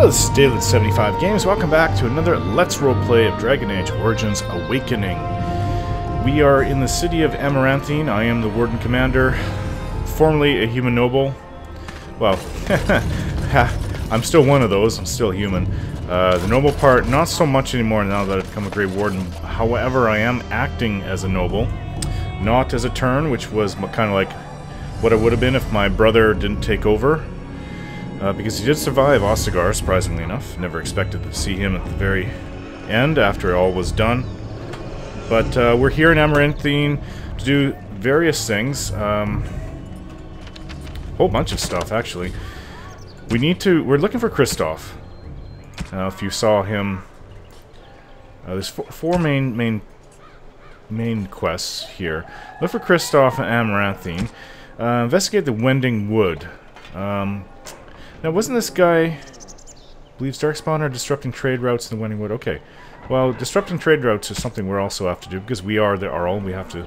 Hello, this is David75 Games. Welcome back to another Let's Roleplay of Dragon Age Origins Awakening. We are in the city of Amaranthine. I am the Warden Commander, formerly a human noble. Well, I'm still one of those. I'm still human. The noble part, not so much anymore now that I've become a Grey Warden. However, I am acting as a noble, not as a turn, which was kind of like what it would have been if my brother didn't take over. Because he did survive Ostagar, surprisingly enough. Never expected to see him at the very end after all was done. But we're here in Amaranthine to do various things. Whole bunch of stuff, actually. We're looking for Kristoff. If you saw him, there's four main quests here. Look for Kristoff in Amaranthine. Investigate the Wending Wood. Now, wasn't this guy, believes Darkspawn are disrupting trade routes in the Wending Wood? Okay. Well, disrupting trade routes is something we also have to do, because we are the Arl. We have to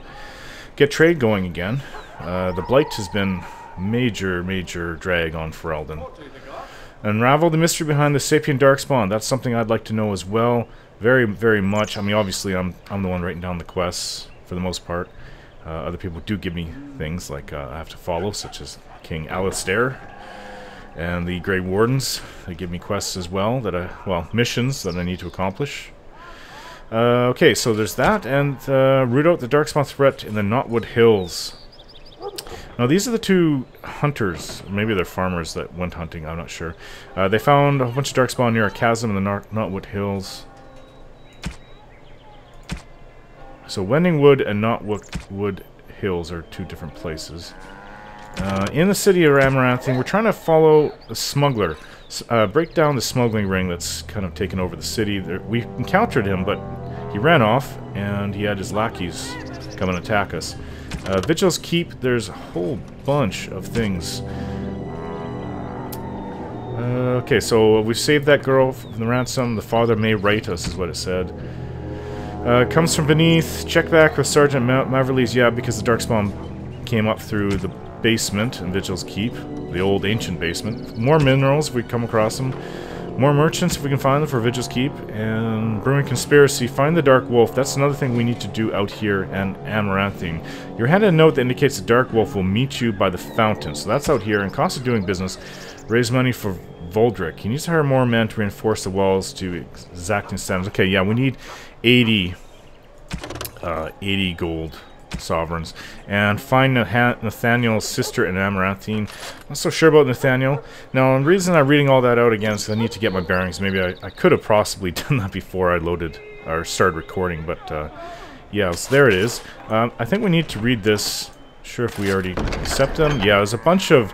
get trade going again. The Blight has been major drag on Ferelden. Unravel the mystery behind the Sapient Darkspawn. That's something I'd like to know as well. Very much. I mean, obviously, I'm the one writing down the quests, for the most part. Other people do give me things like I have to follow, such as King Alistair. And the Grey Wardens, they give me quests as well, missions that I need to accomplish. Okay, so there's that, and root out the Darkspawn threat in the Knotwood Hills. Now, these are the two hunters, maybe they're farmers that went hunting, I'm not sure. They found a bunch of Darkspawn near a chasm in the Knotwood Hills. So, Wending Wood and Knotwood Hills are two different places. In the city of Amaranthine, we're trying to follow a smuggler, break down the smuggling ring that's kind of taken over the city. We encountered him, but he ran off, and he had his lackeys come and attack us. Vigil's Keep, there's a whole bunch of things. Okay, so we've saved that girl from the ransom. The father may right us, is what it said. Comes from beneath. Check back with Sergeant Maverly's, yeah, because the Darkspawn came up through the basement in Vigil's Keep, the old ancient basement. More minerals if we come across them. More merchants if we can find them for Vigil's Keep. And brewing conspiracy, find the Dark Wolf. That's another thing we need to do out here in Amaranthine. You're handed a note that indicates the Dark Wolf will meet you by the fountain. So that's out here. And cost of doing business, raise money for Voldrick. He needs to hire more men to reinforce the walls to exacting standards. Okay, yeah, we need 80 gold sovereigns, and find Nathaniel's sister in Amaranthine. Not so sure about Nathaniel. Now, the reason I'm reading all that out again is I need to get my bearings. Maybe I could have possibly done that before I loaded or started recording, but yeah, so there it is. I think we need to read this. Sure if we already accept them. Yeah, there's a bunch of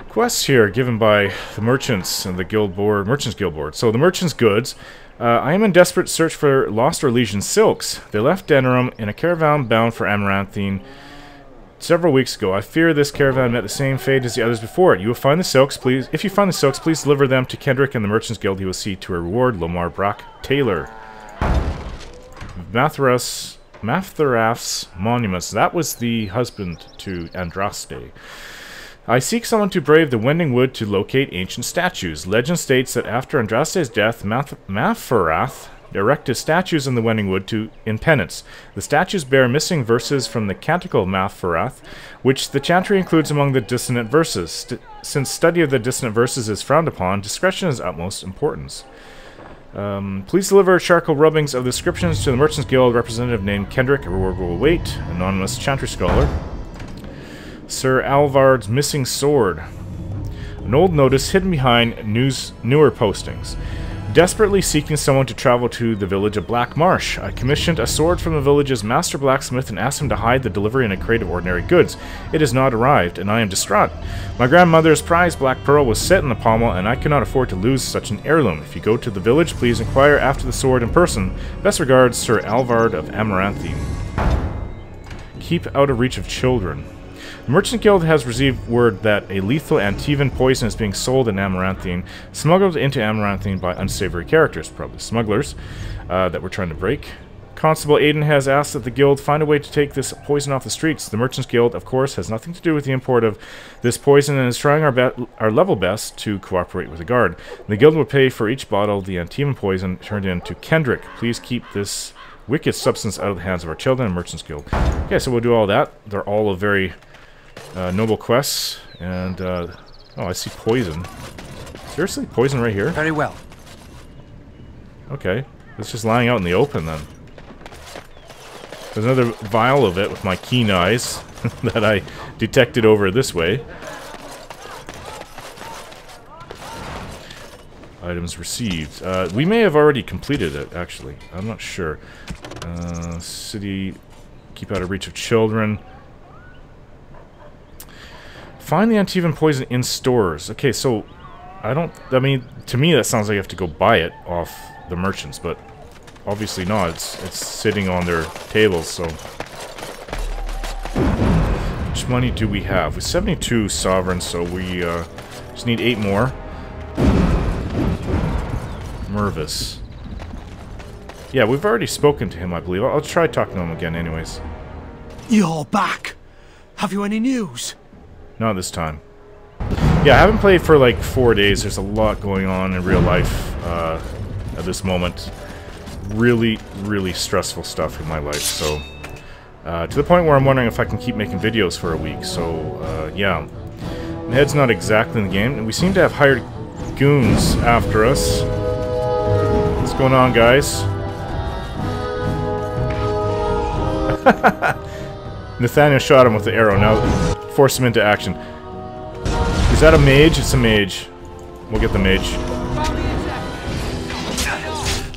quests here given by the merchants and the guild board, Merchants Guild Board. So the merchants' goods. I am in desperate search for lost or Elysian silks. They left Denerim in a caravan bound for Amaranthine several weeks ago. I fear this caravan met the same fate as the others before it. You will find the silks, please. If you find the silks, please deliver them to Kendrick and the Merchants Guild. He will see to a reward. Lomar Brack Taylor. Mathrath's monuments. That was the husband to Andraste. I seek someone to brave the Wending Wood to locate ancient statues. Legend states that after Andraste's death, Mathrath erected statues in the Wending Wood in penance. The statues bear missing verses from the Canticle of Mathrath, which the chantry includes among the dissonant verses. Since study of the dissonant verses is frowned upon, discretion is utmost importance. Please deliver charcoal rubbings of the inscriptions to the Merchants Guild representative named Kendrick. A reward will await. Anonymous chantry scholar. Sir Alvard's missing sword. An old notice hidden behind newer postings. Desperately seeking someone to travel to the village of Black Marsh. I commissioned a sword from the village's master blacksmith and asked him to hide the delivery in a crate of ordinary goods. It has not arrived, and I am distraught. My grandmother's prized black pearl was set in the pommel, and I cannot afford to lose such an heirloom. If you go to the village, please inquire after the sword in person. Best regards, Sir Alvard of Amaranthine. Keep out of reach of children. The Merchant Guild has received word that a lethal Antivan poison is being sold in Amaranthine, smuggled into Amaranthine by unsavory characters, probably smugglers, that we're trying to break. Constable Aiden has asked that the guild find a way to take this poison off the streets. The Merchants Guild, of course, has nothing to do with the import of this poison and is trying our level best to cooperate with the guard. The guild will pay for each bottle the Antivan poison turned into. Kendrick, please keep this wicked substance out of the hands of our children and Merchants Guild. Okay, so we'll do all that. They're all very noble quests. And, oh, I see poison. Seriously? Poison right here? Very well. Okay. It's just lying out in the open, then. There's another vial of it with my keen eyes that I detected over this way. Items received. We may have already completed it, actually. I'm not sure. City, keep out of reach of children. Find the Antivan poison in stores. Okay, so I mean, to me that sounds like you have to go buy it off the merchants, but obviously not. It's sitting on their tables, so. How much money do we have? With 72 sovereigns, so we just need 8 more. Mervis. Yeah, we've already spoken to him, I believe. I'll try talking to him again anyways. You're back. Have you any news? Not this time. Yeah, I haven't played for like 4 days. There's a lot going on in real life at this moment. Really, really stressful stuff in my life. So, to the point where I'm wondering if I can keep making videos for a week. So, yeah. My head's not exactly in the game. And we seem to have hired goons after us. What's going on, guys? Nathaniel shot him with the arrow. Now, force him into action. Is that a mage? It's a mage. We'll get the mage.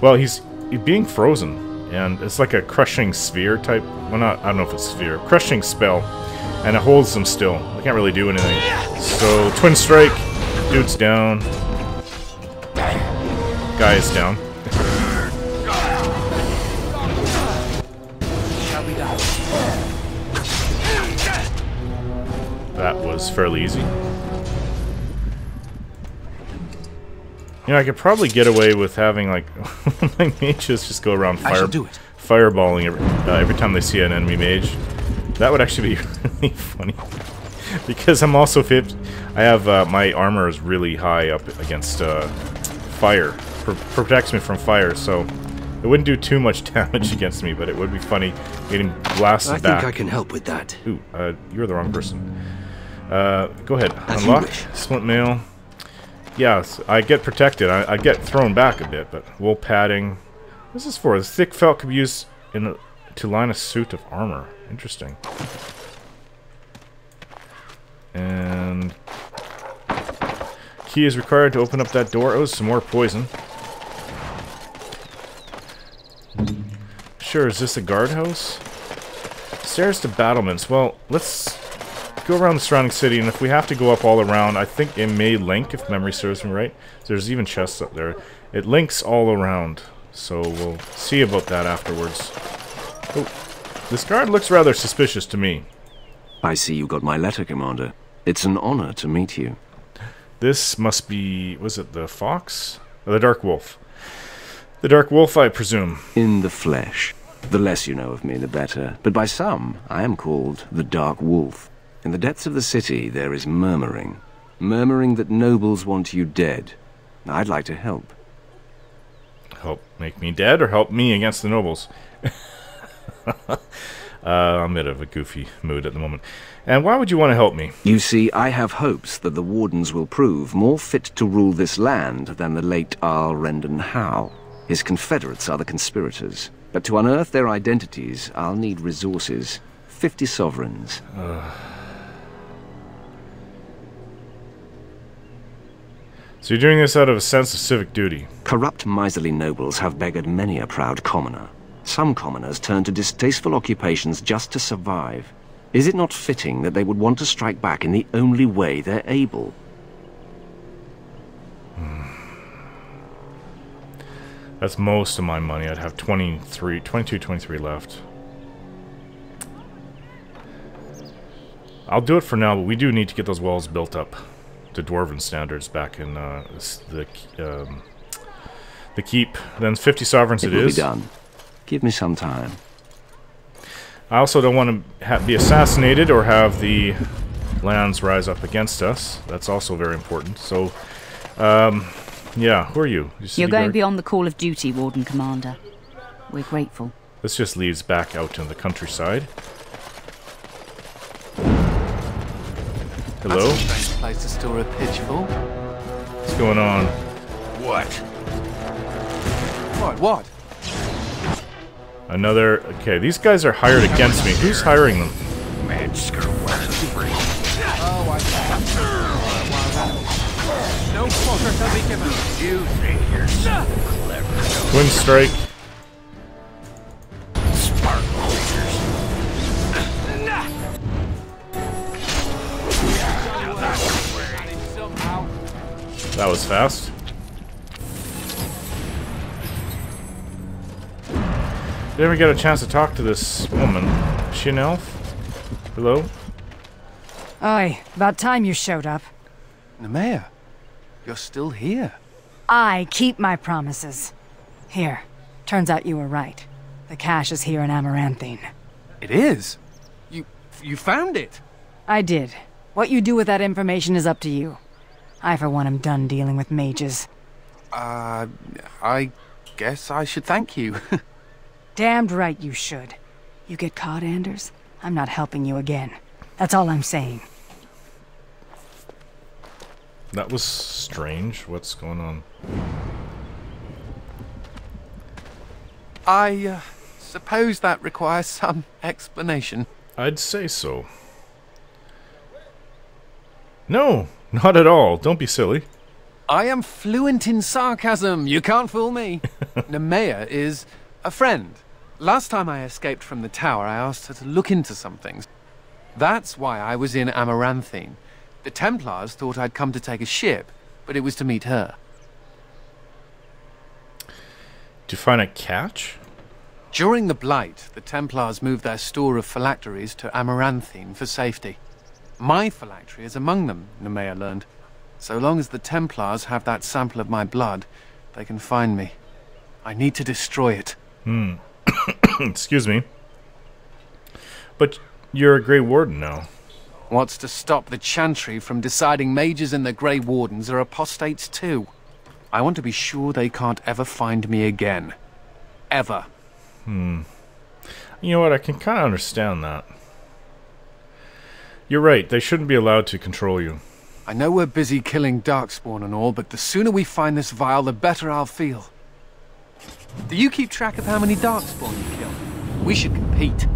Well, he's being frozen, and it's like a crushing sphere type. Well, not, I don't know if it's sphere. Crushing spell, and it holds them still. They can't really do anything. So, twin strike. Dude's down. Guy is down. That was fairly easy. You know, I could probably get away with having, like, my mages just go around fireballing every time they see an enemy mage. That would actually be really funny. Because I'm also I have, my armor is really high up against, fire. Protects me from fire, so it wouldn't do too much damage against me, but it would be funny getting blasted back. I think I can help with that. Ooh, you're the wrong person. Go ahead. Unlock. Splint mail. Yes, I get protected. I get thrown back a bit, but wool padding. What's this for? The thick felt could be used to line a suit of armor. Interesting. And key is required to open up that door. Oh, some more poison. Sure, is this a guardhouse? Stairs to battlements. Well, let's go around the surrounding city, and if we have to go up all around, I think it may link, if memory serves me right. There's even chests up there. It links all around, so we'll see about that afterwards. Oh, this guard looks rather suspicious to me. I see you got my letter, Commander. It's an honor to meet you. This must be, was it the fox? Or the dark wolf? The dark wolf, I presume. In the flesh. The less you know of me, the better. But by some, I am called the Dark Wolf. In the depths of the city, there is murmuring. Murmuring that nobles want you dead. I'd like to help. Help make me dead, or help me against the nobles? I'm in a bit of a goofy mood at the moment. And why would you want to help me? You see, I have hopes that the Wardens will prove more fit to rule this land than the late Arl Rendon Howe. His confederates are the conspirators. But to unearth their identities, I'll need resources. 50 sovereigns. So you're doing this out of a sense of civic duty. Corrupt, miserly nobles have beggared many a proud commoner. Some commoners turn to distasteful occupations just to survive. Is it not fitting that they would want to strike back in the only way they're able? That's most of my money. I'd have 23 left. I'll do it for now, but we do need to get those walls built up to Dwarven standards back in the keep. Then 50 sovereigns it is. It will be done. Give me some time. I also don't want to be assassinated or have the lands rise up against us. That's also very important. So, yeah, who are you? You're going beyond the call of duty, Warden Commander. We're grateful. This just leads back out in the countryside. Hello? That's a strange place to store a pitchfork. What's going on? What? What? Another... Okay, these guys are hired against me. Who's hiring them? Oh, I no quarter shall be given. You think you're so clever. Twin strike. That was fast. Did ever get a chance to talk to this woman? Is she an elf? Hello? Aye, about time you showed up. Nemea, you're still here. I keep my promises. Here, turns out you were right. The cache is here in Amaranthine. It is? You found it? I did. What you do with that information is up to you. I, for one, am done dealing with mages. I guess I should thank you. Damned right you should. You get caught, Anders, I'm not helping you again. That's all I'm saying. That was strange. What's going on? I suppose that requires some explanation. I'd say so. No, not at all. Don't be silly. I am fluent in sarcasm. You can't fool me. Nemea is a friend. Last time I escaped from the tower, I asked her to look into some things. That's why I was in Amaranthine. The Templars thought I'd come to take a ship, but it was to meet her. To find a catch? During the Blight, the Templars moved their store of phylacteries to Amaranthine for safety. My phylactery is among them, Nemea learned. So long as the Templars have that sample of my blood, they can find me. I need to destroy it. Excuse me. But you're a Grey Warden now. What's to stop the Chantry from deciding mages and the Grey Wardens are apostates too? I want to be sure they can't ever find me again. Ever. You know what? I can kind of understand that. You're right. They shouldn't be allowed to control you. I know we're busy killing Darkspawn and all, but the sooner we find this vial, the better I'll feel. Do you keep track of how many Darkspawn you kill? We should compete.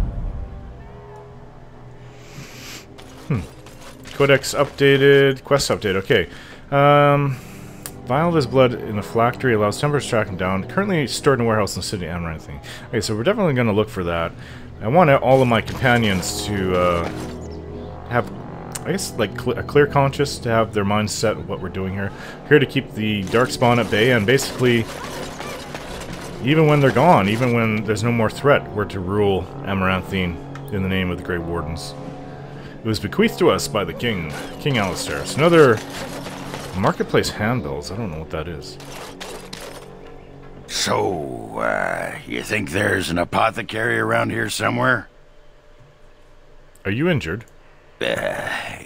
Codex updated. Quest update. Okay. Vial of his blood in the phylactery allows tempers to track him down. Currently stored in a warehouse in the city of Amaranthine. Okay, so we're definitely going to look for that. I want all of my companions to have, I guess, like a clear conscience, to have their minds set on what we're doing here. Here to keep the Darkspawn at bay, and basically, even when they're gone, even when there's no more threat, we're to rule Amaranthine in the name of the Grey Wardens. It was bequeathed to us by the King, King Alistair. It's another marketplace handbills. I don't know what that is. So, you think there's an apothecary around here somewhere? Are you injured?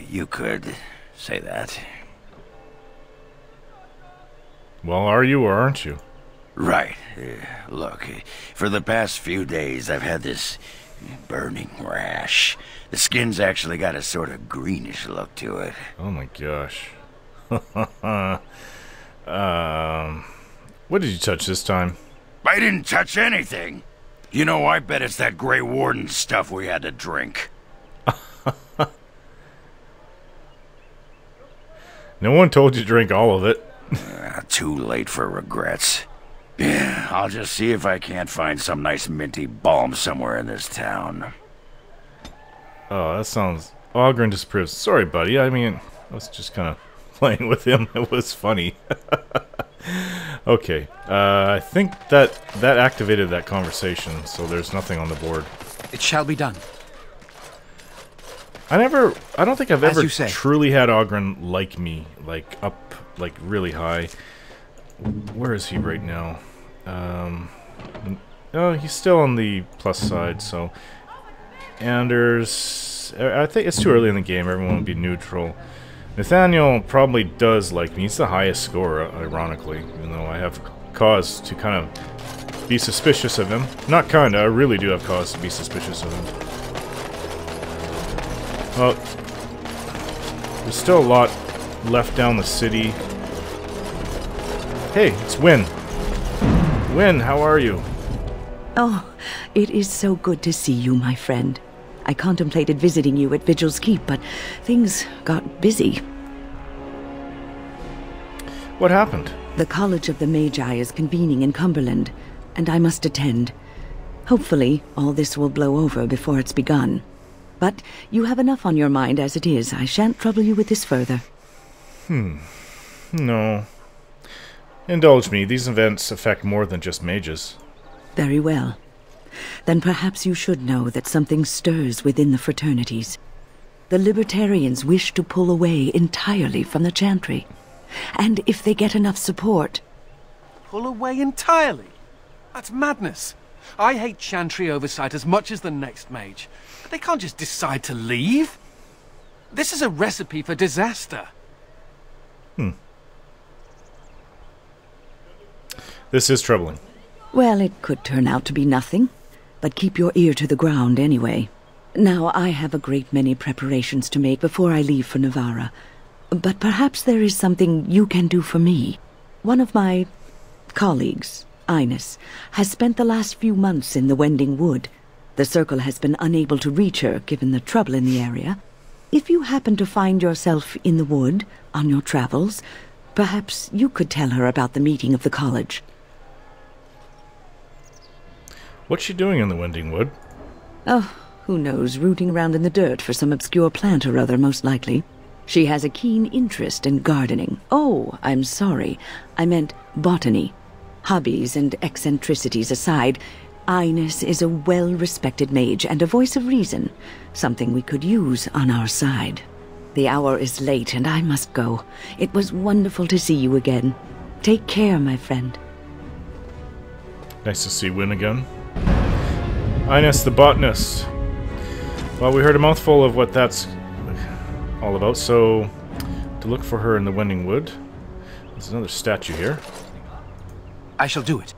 You could say that. Well, are you or aren't you? Right. Look, for the past few days I've had this burning rash. The skin's actually got a sort of greenish look to it. Oh my gosh. What did you touch this time? I didn't touch anything. You know, I bet it's that Grey Warden stuff we had to drink. No one told you to drink all of it. Too late for regrets. Yeah, I'll just see if I can't find some nice minty balm somewhere in this town. Oh, that sounds... Ogren disapproves. Sorry, buddy. I mean, I was just kind of playing with him. It was funny. Okay. I think that activated that conversation, so there's nothing on the board. It shall be done. I don't think I've As ever you say. truly had Ogren like me, like up, like really high. Where is he right now? Oh, he's still on the plus side, so... Anders... I think it's too early in the game, everyone would be neutral. Nathaniel probably does like me. He's the highest scorer, ironically, even though I have cause to kind of be suspicious of him. Not kinda, I really do have cause to be suspicious of him. Well, there's still a lot left down the city. Hey, it's Wynn. Wynn, how are you? Oh, it is so good to see you, my friend. I contemplated visiting you at Vigil's Keep, but things got busy. What happened? The College of the Magi is convening in Cumberland, and I must attend. Hopefully, all this will blow over before it's begun. But you have enough on your mind as it is. I shan't trouble you with this further. No. Indulge me, these events affect more than just mages. Very well. Then perhaps you should know that something stirs within the fraternities. The Libertarians wish to pull away entirely from the Chantry. And if they get enough support... Pull away entirely? That's madness. I hate Chantry oversight as much as the next mage. But they can't just decide to leave. This is a recipe for disaster. This is troubling. Well, it could turn out to be nothing. But keep your ear to the ground anyway. Now, I have a great many preparations to make before I leave for Navarra. But perhaps there is something you can do for me. One of my colleagues, Ines, has spent the last few months in the Wending Wood. The Circle has been unable to reach her, given the trouble in the area. If you happen to find yourself in the wood on your travels, perhaps you could tell her about the meeting of the college. What's she doing in the Wending Wood? Oh, who knows, rooting around in the dirt for some obscure plant or other, most likely. She has a keen interest in gardening. Oh, I'm sorry. I meant botany. Hobbies and eccentricities aside, Ines is a well-respected mage and a voice of reason, something we could use on our side. The hour is late and I must go. It was wonderful to see you again. Take care, my friend. Nice to see Wynn again. Ines the botanist. Well, we heard a mouthful of what that's all about, so to look for her in the Wending Wood. There's another statue here. I shall do it.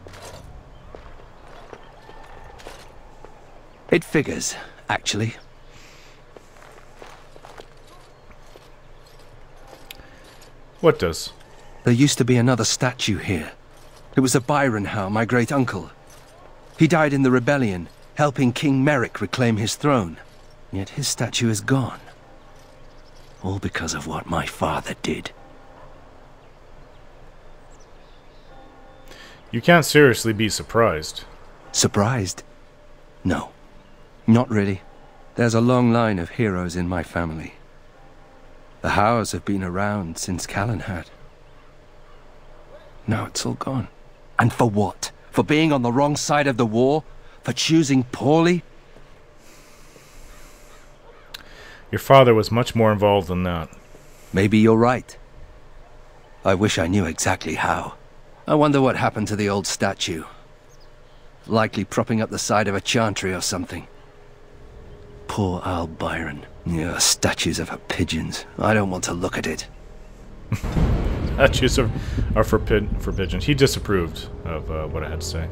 It figures, actually. What does? There used to be another statue here. It was a Byron Howe, my great-uncle. He died in the rebellion, helping King Merrick reclaim his throne. Yet his statue is gone. All because of what my father did. You can't seriously be surprised. Surprised? No. Not really. There's a long line of heroes in my family. The Howes have been around since Callan had. Now it's all gone. And for what? For being on the wrong side of the war? For choosing poorly? Your father was much more involved than that. Maybe you're right. I wish I knew exactly how. I wonder what happened to the old statue. Likely propping up the side of a chantry or something. Poor Al Byron. Yeah, statues of her pigeons. I don't want to look at it. Statues are for pigeons. He disapproved of what I had to say.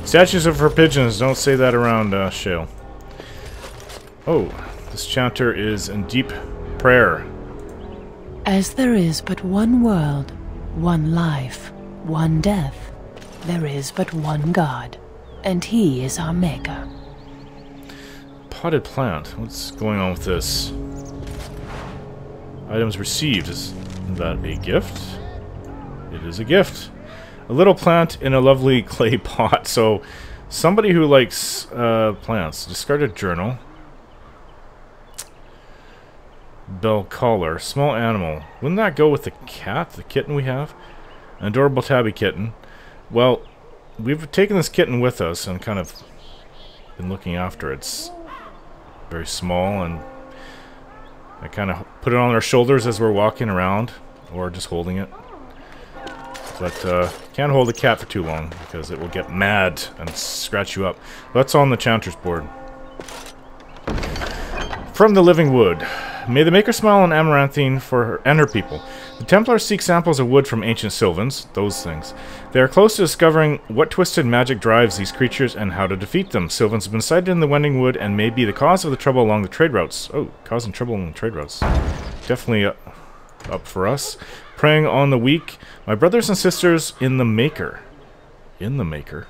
Statues are for pigeons. Don't say that around Shale. Oh, this chanter is in deep prayer. As there is but one world, one life, one death, there is but one God, and He is our Maker. Potted plant. What's going on with this? Items received. Is that a gift? It is a gift. A little plant in a lovely clay pot. So, somebody who likes plants. Discarded journal. Bell collar. Small animal. Wouldn't that go with the cat? The kitten we have? An adorable tabby kitten. Well, we've taken this kitten with us and kind of been looking after it. It's very small, and I kind of put it on our shoulders as we're walking around, or just holding it. But can't hold a cat for too long, because it will get mad and scratch you up. That's on the Chanter's board. From the Living Wood. May the Maker smile on Amaranthine for her and her people. The Templars seek samples of wood from ancient Sylvans, those things. They are close to discovering what twisted magic drives these creatures and how to defeat them. Sylvans have been sighted in the Wending Wood and may be the cause of the trouble along the trade routes. Oh, causing trouble along the trade routes. Definitely up for us. Preying on the weak. My brothers and sisters in the Maker. In the Maker?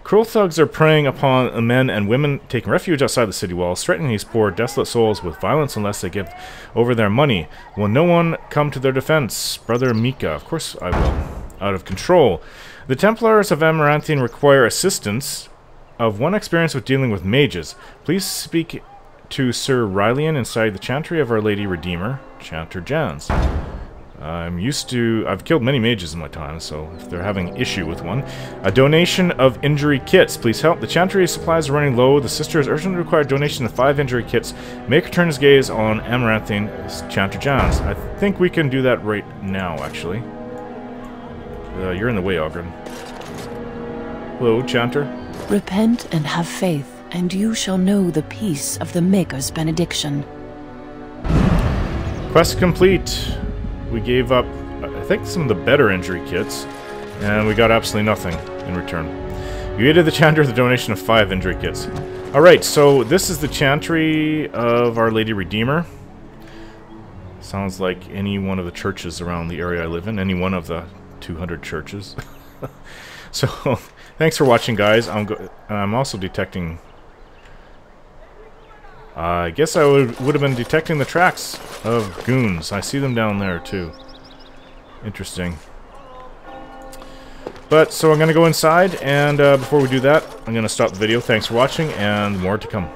Cruel thugs are preying upon the men and women taking refuge outside the city walls, threatening these poor, desolate souls with violence unless they give over their money. Will no one come to their defense? Brother Mika. Of course I will. Out of control. The Templars of Amaranthine require assistance of one experienced with dealing with mages. Please speak to Sir Rylian inside the Chantry of Our Lady Redeemer, Chanter Jans. I've killed many mages in my time, so if they're having issue with one. A donation of injury kits. Please help. The Chantry supplies are running low. The sisters urgently require a donation of 5 injury kits. Maker turn his gaze on Amaranthine, Chanter Jans. I think we can do that right now, actually. You're in the way, Ogren. Hello, Chanter. Repent and have faith, and you shall know the peace of the Maker's benediction. Quest complete. We gave up, I think, some of the better injury kits, and we got absolutely nothing in return. You aided the Chanter with a donation of 5 injury kits. Alright, so this is the Chantry of Our Lady Redeemer. Sounds like any one of the churches around the area I live in, any one of the 200 churches. So, thanks for watching, guys. I'm also detecting... I guess I would have been detecting the tracks of goons. I see them down there, too. Interesting. But, so I'm going to go inside, and before we do that, I'm going to stop the video. Thanks for watching, and more to come.